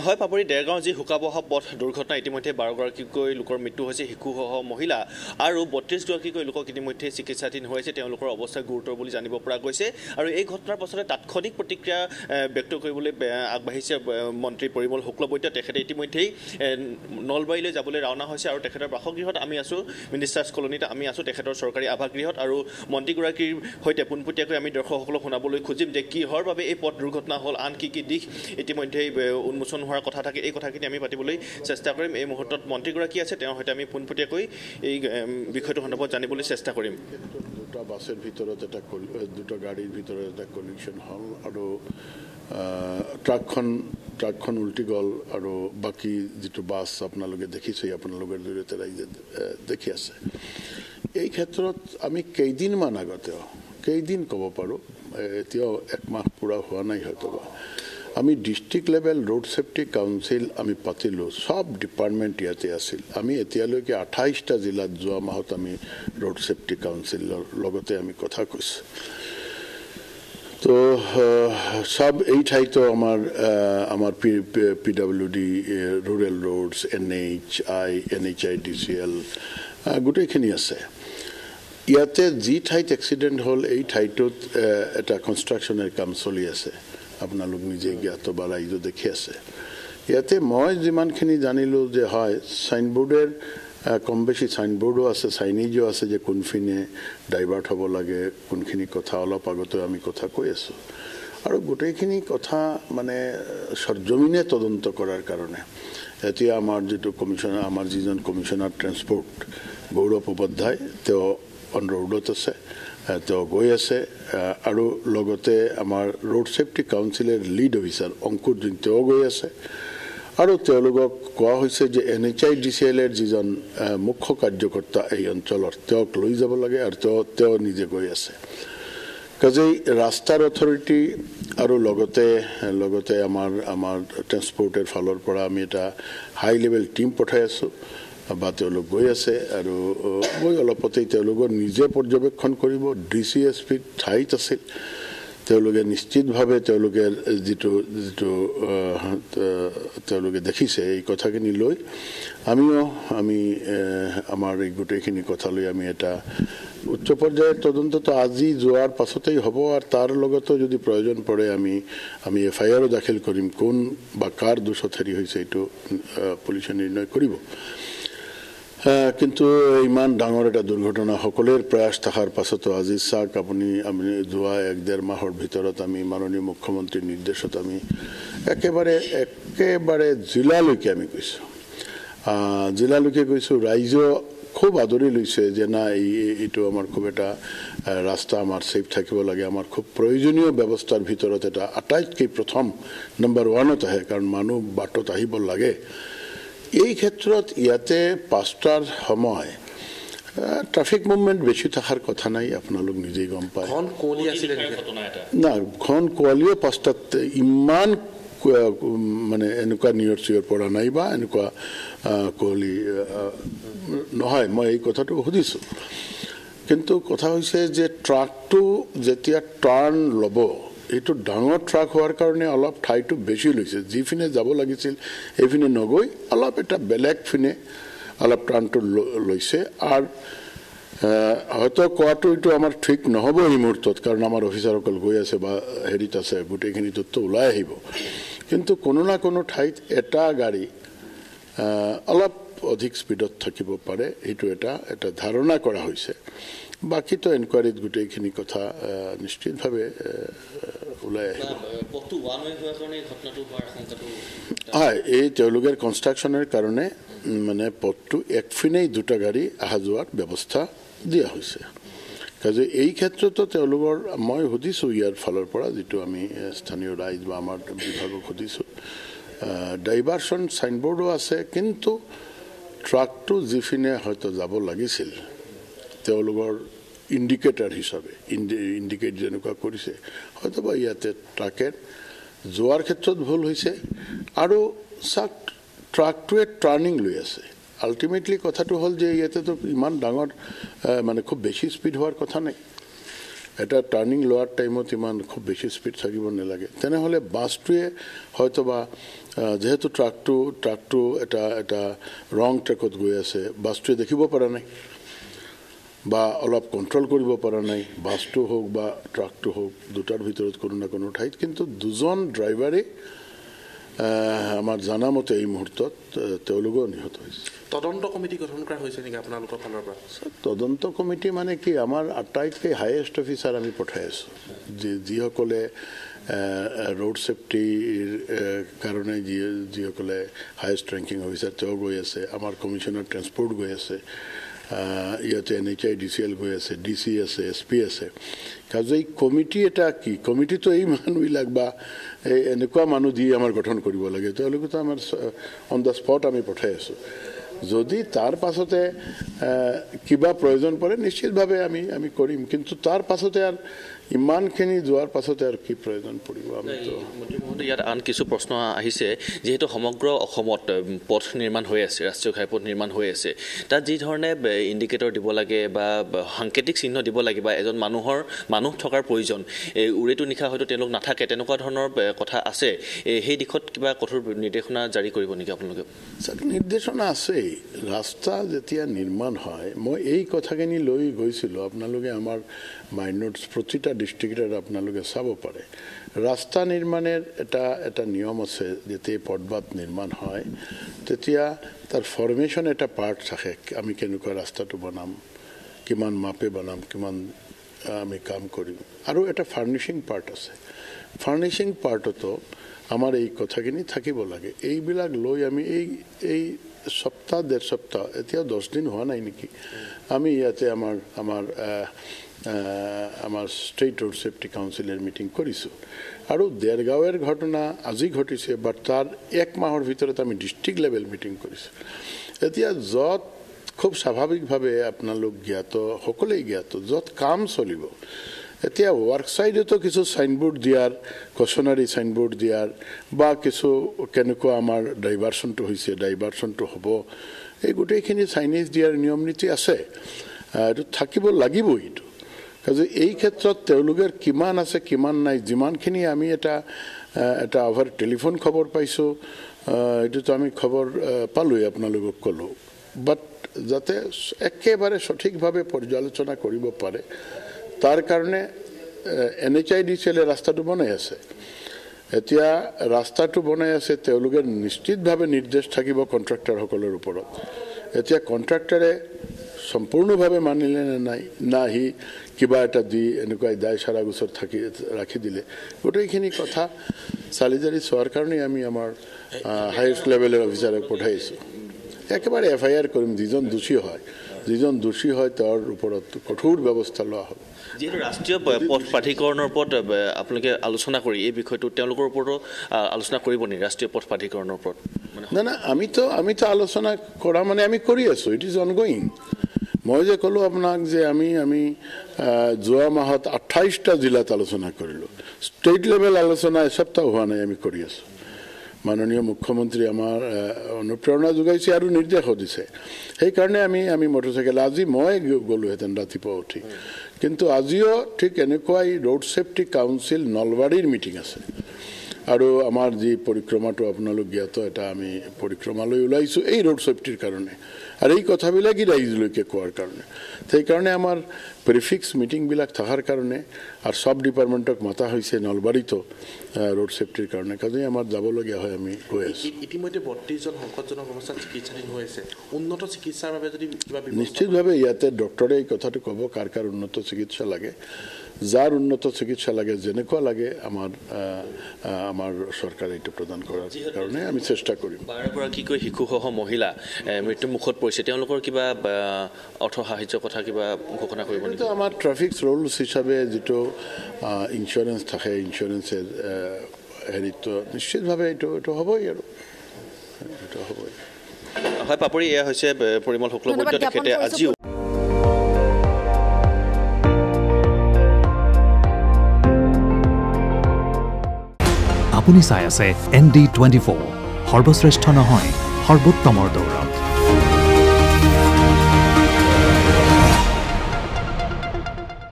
হয় পাপৰি দেৰগাঁও যি হুকাবহা পথ দুৰ্ঘটনা ইতিমধ্যে 12গৰাকীকৈ লোকৰ মৃত্যু হৈছে শিশুসহ মহিলা আৰু 32গৰাকীকৈ লোকক ইতিমধ্যে চিকিৎসাধীন হৈ আছে তেওঁলোকৰ অৱস্থা গুৰুতৰ বুলি জানিব পৰা গৈছে আৰু এই ঘটনাৰ পাছতে তাৎক্ষণিক প্ৰতিক্ৰিয়া ব্যক্ত কৰিবলৈ আগবাঢ়িছে মন্ত্ৰী পৰিমল শুক্লবৈদ্য তেখেতে ইতিমধ্যেই নলবাৰীলৈ যাবলৈ ৰাওনা হৈছে আৰু তেখেতৰ বাসগৃহত আমি আছোঁ মিনিষ্টাৰ্ছ কলনীত আমি আছোঁ তেখেতৰ চৰকাৰী আৱাসগৃহত আৰু মন্ত্ৰীগৰাকীৰ সৈতে পোনপটীয়াকৈ আমি দৰ্শকসকলক শুনাবলৈ খুজিম যে কিহৰ বাবে এই পথ দুৰ্ঘটনা হ'ল আন কি দিশ ইতিমধ্যেই উন্মোচন হোৱাৰ কথা থাকে এই কথাখিনি আমি পাতিবলৈ চেষ্টা কৰিম এই মুহূৰ্তত মন্ত্ৰীগৰাকী আছে তেওঁৰ সৈতে আমি পোনপটীয়াকৈ এই বিষয়টো সন্দৰ্ভত জানিবলৈ চেষ্টা কৰিম দুটা বাছৰ ভিতৰত এটা দুটা গাড়ীৰ ভিতৰত এটা কলিশ্যন হ'ল আৰু ট্ৰাকখন উল্টি গ'ল আৰু বাকী যিটো বাছ আপোনালোকে দেখিছে আপোনালোকৰ জৰিয়তে ৰাইজে দেখি আছে এই ক্ষেত্ৰত আমি কেইদিনমান কেইদিন ক'ব পাৰোঁ এতিয়াও একমাহ পূৰা হোৱা নাই হয়তো আমি district level road safety council আমি পাতিলোঁ সব ডিপাৰ্টমেণ্ট ইয়াতে আছিল আমি এতিয়ালৈকে 28টা জিলাত যোৱা মাহত আমি ৰোড ছেফটি কাউন্সিলৰ লগতে আমি কথা কৈছোঁ তো সব এই ঠাইতো আমাৰ PWD ৰুৰেল ৰোডছ NHIDCL গোটেইখিনি আছে ইয়াতে যি ঠাইত এক্সিডেণ্ট হ'ল এই ঠাইটোত এটা কনষ্ট্ৰাকশ্যনৰ কাম চলি আছে আপোনালোক নিজে জ্ঞাত বা ৰাইজে দেখি আছে ইয়াতে মই যিমানখিনি জানিলোঁ যে হয় চাইনবোৰ্ডৰ কম বেছি চাইনবোৰ্ডো আছে চাইনিজো আছে যে কোনখিনিয়ে ডাইভাৰ্ট হ'ব লাগে কোনখিনি কথা অলপ আগতে আমি কথা কৈ আছোঁ আৰু গোটেইখিনি কথা মানে সৰজমিনে তদন্ত কৰাৰ কাৰণে এতিয়া আমাৰ যিটো কমিশ্যনাৰ আমাৰ যিজন কমিশ্যনাৰ ট্ৰেন্সপৰ্ট গৌৰৱ উপাধ্যায় তেওঁ অন ৰোডত আছে তেওঁ গৈ আছে আৰু লগতে আমাৰ ৰোড ছেফটি কাউন্সিলৰ লিড অফিচাৰ অংকুৰ জৈন তেওঁ গৈ আছে আৰু তেওঁলোকক কোৱা হৈছে যে NHIDCLৰ যিজন মুখ্য কাৰ্যকৰ্তা এই অঞ্চলৰ তেওঁক লৈ যাব লাগে আৰু তেওঁ নিজে গৈ আছে কাজেই ৰাস্তাৰ অথৰিটি আৰু লগতে আমাৰ ট্ৰেন্সপৰ্টৰ ফালৰ পৰা আমি এটা হাই লেভেল টীম পঠাই আছোঁ বা তেওঁলোক গৈ আছে আৰু গৈ অলপতেই তেওঁলোকৰ নিজে পৰ্যবেক্ষণ কৰিব DCSP ঠাইত আছিল তেওঁলোকে নিশ্চিতভাৱে তেওঁলোকে যিটো তেওঁলোকে দেখিছে এই কথাখিনি লৈ আমি আমাৰ এই গোটেইখিনি কথা লৈ আমি এটা উচ্চ পৰ্যায়ৰ তদন্তটো আজি যোৱাৰ পাছতেই হ'ব আৰু তাৰ লগতো যদি প্ৰয়োজন পৰে আমি FIR দাখিল কৰিম কোন বা কাৰ দোষত হেৰি হৈছে এইটো পুলিচে নিৰ্ণয় কৰিব কিন্তু ইমান ডাঙৰ এটা দুৰ্ঘটনা সকলোৰে প্ৰয়াস থকাৰ পাছতো আজি চাওক আমি যোৱা 1-1.5 মাহৰ ভিতৰত আমি মাননীয় মুখ্যমন্ত্ৰীৰ নিৰ্দেশত আমি একেবাৰে জিলালৈকে আমি গৈছোঁ ৰাইজেও খুব আদৰি লৈছে যে না এইটো আমাৰ খুব এটা ৰাস্তা আমাৰ ছেফ থাকিব লাগে আমাৰ খুব প্ৰয়োজনীয় ব্যৱস্থাৰ ভিতৰত এটা আটাইতকৈ প্ৰথম নম্বৰ 1ত আহে কাৰণ মানুহ বাটত আহিব লাগে এই ক্ষেত্ৰত ইয়াতে 5টাৰ সময় ট্ৰাফিক মুভমেণ্ট বেছি থকাৰ কথা নাই আপোনালোক নিজেই গম পায় না ঘন কুঁৱলীও 5টাত ইমান মানে এনেকুৱা নিউজৰ পৰা নাই বা এনেকুৱা কুঁৱলী নহয় মই এই কথাটো সুধিছোঁ কিন্তু কথা হৈছে যে ট্ৰাকটো যেতিয়া টাৰ্ণ ল'ব এইটো ডাঙৰ ট্ৰাক হোৱাৰ কাৰণে অলপ ঠাইটো বেছি লৈছে যিফিনে যাব লাগিছিল এইফিনে নগৈ অলপ এটা বেলেগ ফিনে অলপ টাৰ্ণটো লৈছে আৰু হয়তো কোৱাটো এইটো আমাৰ ঠিক নহ'ব এই মুহূৰ্তত কাৰণ আমাৰ অফিচাৰসকল গৈ আছে বা হেৰিত আছে গোটেইখিনি তথ্য ওলাই আহিব কিন্তু কোনো না কোনো ঠাইত এটা গাড়ী অলপ অধিক স্পীডত থাকিব পাৰে এইটো এটা ধাৰণা কৰা হৈছে বাকীতো এনকুৱাৰীত গোটেইখিনি কথা নিশ্চিতভাৱে ওলাই আহিব হয় এই তেওঁলোকৰ কনষ্ট্ৰাকশ্যনৰ কাৰণে মানে পথটো একফিনেই দুটা গাড়ী অহা যোৱাৰ ব্যৱস্থা দিয়া হৈছে কাজে এই ক্ষেত্ৰতো তেওঁলোকৰ মই সুধিছোঁ ইয়াৰ ফালৰ পৰা যিটো আমি স্থানীয় ৰাইজ বা আমাৰ বিভাগক সুধিছোঁ ডাইভাৰ্চন চাইনবোৰ্ডো আছে কিন্তু ট্ৰাকটো যিফিনে হয়তো যাব লাগিছিল তেওঁলোকৰ ইণ্ডিকেটাৰ হিচাপে ইণ্ডিকেট যেনেকুৱা কৰিছে হয়তো বা ইয়াতে ট্ৰাকেৰ যোৱাৰ ক্ষেত্ৰত ভুল হৈছে আৰু চাক ট্ৰাকটোৱে টাৰ্ণিং লৈ আছে আল্টিমেটলি কথাটো হ'ল যে ইয়াতেতো ইমান ডাঙৰ মানে খুব বেছি স্পীড হোৱাৰ কথা নাই এটা টাৰ্নিং লোৱাৰ টাইমত ইমান খুব বেছি স্পীড থাকিব নালাগে তেনেহ'লে বাছটোৱে হয়তো বা যেহেতু ট্ৰাকটো এটা ৰং ট্ৰেকত গৈ আছে বাছটোৱে দেখিব পৰা নাই বা অলপ কণ্ট্ৰল কৰিব পৰা নাই বাছটো হোক বা ট্ৰাকটো হোক দুটাৰ ভিতৰত কোনো না কোনো ঠাইত কিন্তু দুজন ড্ৰাইভাৰে আমাৰ জানা মতে এই মুহূৰ্তত তেওঁলোকো নিহত হৈছে তদন্ত কমিটি গঠন কৰা হৈছে নেকি আপোনালোকৰ ফালৰ পৰা তদন্ত কমিটি মানে কি আমাৰ আটাইতকৈ হাইয়েষ্ট অফিচাৰ আমি পঠাই আছোঁ যিসকলে ৰোড ছেফটিৰ কাৰণে যিসকলে হাইয়েষ্ট ৰেংকিং অফিচাৰ তেওঁ গৈ আছে আমাৰ কমিশ্যনাৰ ট্ৰেন্সপৰ্ট গৈ আছে ইয়াতে NHI DCL গৈ আছে DC আছে SP আছে কাজেই কমিটি এটা কি কমিটিটো এই মানুহবিলাক বা এনেকুৱা মানুহ দি আমাৰ গঠন কৰিব লাগে তেওঁলোকেতো আমাৰ অন দ্য স্পট আমি পঠাই আছোঁ যদি তাৰ পাছতে কিবা প্ৰয়োজন পৰে নিশ্চিতভাৱে আমি কৰিম কিন্তু তাৰ পাছতে আৰু ইমানখিনি যোৱাৰ পাছতে আৰু কি প্ৰয়োজন পৰিব আমিতো ইয়াত আন কিছু প্ৰশ্ন আহিছে যেহেতু সমগ্ৰ অসমত পথ নিৰ্মাণ হৈ আছে ৰাষ্ট্ৰীয় ঘাইপথ নিৰ্মাণ হৈ আছে তাত যি ধৰণে ইণ্ডিকেটৰ দিব লাগে বা সাংকেতিক চিহ্ন দিব লাগে বা এজন মানুহ থকাৰ প্ৰয়োজন উৰেটো নিশা হয়তো তেওঁলোক নাথাকে তেনেকুৱা ধৰণৰ কথা আছে সেই দিশত কিবা কঠোৰ নিৰ্দেশনা জাৰি কৰিব নেকি আপোনালোকে নিৰ্দেশনা আছেই ৰাস্তা যেতিয়া নিৰ্মাণ হয় মই এই কথাখিনি লৈ গৈছিলোঁ আপোনালোকে আমাৰ মাইনটছ প্ৰতিটা ডিষ্ট্ৰিক্টত আপোনালোকে চাব পাৰে ৰাস্তা নিৰ্মাণৰ এটা নিয়ম আছে যেতিয়া পথবাট নিৰ্মাণ হয় তেতিয়া তাৰ ফৰ্মেশ্যন এটা পাৰ্ট থাকে আমি কেনেকুৱা ৰাস্তাটো বনাম কিমান মাপে বনাম কিমান আমি কাম কৰিম আৰু এটা ফাৰ্নিচিং পাৰ্ট আছে ফাৰ্নিচিং পাৰ্টতো আমাৰ এই কথাখিনি থাকিব লাগে এইবিলাক লৈ আমি এই সপ্তাহ ডেৰ সপ্তাহ এতিয়া 10 দিন হোৱা নাই নেকি আমি ইয়াতে আমাৰ ষ্টেট ৰোড ছেফটি কাউন্সিলৰ মিটিং কৰিছোঁ আৰু দেৰগাঁৱৰ ঘটনা আজি ঘটিছে বাট তাৰ 1 মাহৰ ভিতৰত আমি ডিষ্ট্ৰিক্ট লেভেল মিটিং কৰিছোঁ এতিয়া য'ত খুব স্বাভাৱিকভাৱে আপোনালোক জ্ঞাত সকলোৱেই জ্ঞাত য'ত কাম চলিব এতিয়া ৱৰ্কছাইডতো কিছু চাইনবোৰ্ড দিয়াৰ কচনাৰী চাইনবোৰ্ড দিয়াৰ বা কিছু কেনেকুৱা আমাৰ ডাইভাৰ্চনটো হৈছে ডাইভাৰ্চনটো হ'ব এই গোটেইখিনি চাইনেজ দিয়াৰ নিয়ম নীতি আছে এইটো থাকিব লাগিবই এইটো কাজে এই ক্ষেত্ৰত তেওঁলোকৰ কিমান আছে কিমান নাই যিমানখিনি আমি এটা অভাৰ টেলিফোন খবৰ পাইছোঁ এইটোতো আমি খবৰ পালোঁৱেই আপোনালোকক ক'লোঁ বাট যাতে একেবাৰে সঠিকভাৱে পৰ্যালোচনা কৰিব পাৰে তাৰ কাৰণে NHI DCL ৰাস্তাটো বনাই আছে এতিয়া ৰাস্তাটো বনাই আছে তেওঁলোকে নিশ্চিতভাৱে নিৰ্দেশ থাকিব কন্ট্ৰাক্টৰসকলৰ ওপৰত এতিয়া কন্ট্ৰাক্টৰে সম্পূৰ্ণভাৱে মানিলে না হি কিবা এটা দি এনেকুৱা দায় সাৰা গোচৰ ৰাখি দিলে গোটেইখিনি কথা চালিজাৰি চোৱাৰ কাৰণে আমি আমাৰ হাইয়েষ্ট লেভেলৰ অফিচাৰক পঠাইছোঁ একেবাৰে FIR কৰিম যিজন দোষী হয় তাৰ ওপৰত কঠোৰ ব্যৱস্থা লোৱা হ'ব যেহেতু ৰাষ্ট্ৰীয় পথ প্ৰাধিকৰণৰ ওপৰত আপোনালোকে আলোচনা কৰি এই বিষয়টো তেওঁলোকৰ ওপৰতো আলোচনা কৰিব নি ৰাষ্ট্ৰীয় পথ প্ৰাধিকৰণৰ ওপৰত না আমিতো আলোচনা কৰা মানে আমি কৰি আছোঁ ইট ইজ অনগয়িং মই যে ক'লোঁ আপোনাক যে আমি যোৱা মাহত 28টা জিলাত আলোচনা কৰিলোঁ ষ্টেট লেভেল আলোচনা এসপ্তাহ হোৱা নাই আমি কৰি আছোঁ মাননীয় মুখ্যমন্ত্ৰী আমাৰ অনুপ্ৰেৰণা যোগাইছে আৰু নিৰ্দেশো দিছে সেইকাৰণে আমি মটৰচাইকেল আজি মই গ'লোহেঁতেন ৰাতিপুৱা উঠি কিন্তু আজিও ঠিক এনেকুৱাই ৰোড ছেফটি কাউন্সিল নলবাৰীৰ মিটিং আছে আৰু আমাৰ যি পৰিক্ৰমাটো আপোনালোক জ্ঞাত এটা আমি পৰিক্ৰমালৈ ওলাইছোঁ এই ৰোড ছেফটিৰ কাৰণে আৰু এই কথাবিলাকেই ৰাইজলৈকে কোৱাৰ কাৰণে সেইকাৰণে আমাৰ প্ৰিফিক্স মিটিংবিলাক থকাৰ কাৰণে আৰু সব ডিপাৰ্টমেণ্টক মাতা হৈছে নলবাৰীতো ৰোড ছেফটিৰ কাৰণে কাজেই আমাৰ যাবলগীয়া হয় আমি গৈ আছোঁ ইতিমধ্যে 32জন সংকটজনক অৱস্থাত চিকিৎসাধীন হৈ আছে উন্নত চিকিৎসাৰ বাবে যদি কিবা নিশ্চিতভাৱে ইয়াতে ডক্টৰে এই কথাটো ক'ব কাৰ উন্নত চিকিৎসা লাগে যাৰ উন্নত চিকিৎসা লাগে যেনেকুৱা লাগে আমাৰ চৰকাৰে এইটো প্ৰদান কৰাৰ কাৰণে আমি চেষ্টা কৰিম 12গৰাকীকৈ শিশুসহ মহিলা মৃত্যু মুখত পৰিছে তেওঁলোকৰ কিবা অৰ্থ সাহায্যৰ কথা কিবা ঘোষণা কৰিব নেকি আমাৰ ট্ৰাফিক ৰুলছ হিচাপে যিটো ইঞ্চুৰেঞ্চ থাকে ইঞ্চুৰেঞ্চৰ হেৰিটো নিশ্চিতভাৱে এইটো হ'বই আৰু এইটো হ'বই হয় পাপৰি এয়া হৈছে পৰিমল শুক্লবৈদ্য তেখেতে আজিও আপুনি চাই আছে ND24 সৰ্বশ্ৰেষ্ঠ নহয় সৰ্বোত্তমৰ দৌৰত